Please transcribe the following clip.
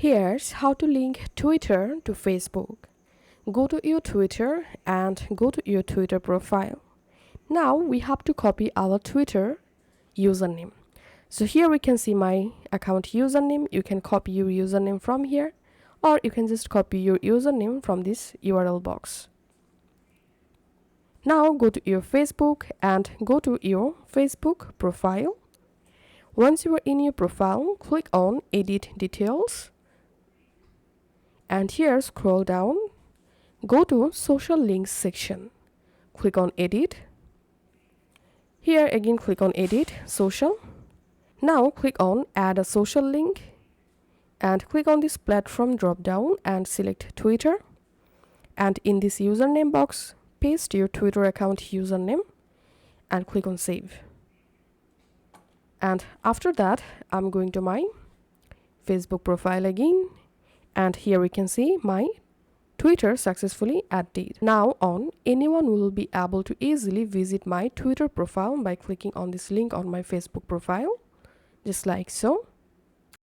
Here's how to link Twitter to Facebook. Go to your Twitter and go to your Twitter profile. Now we have to copy our Twitter username. So here we can see my account username. You can copy your username from here, or you can just copy your username from this URL box. Now go to your Facebook and go to your Facebook profile. Once you are in your profile, click on Edit Details. And here scroll down, go to Social Links section. Click on Edit. Here again click on Edit, Social. Now click on Add a social link and click on this platform drop down and select Twitter. And in this username box, paste your Twitter account username and click on Save. And after that, I'm going to my Facebook profile again. And here we can see my Twitter successfully added. Now on, anyone will be able to easily visit my Twitter profile by clicking on this link on my Facebook profile, just like so.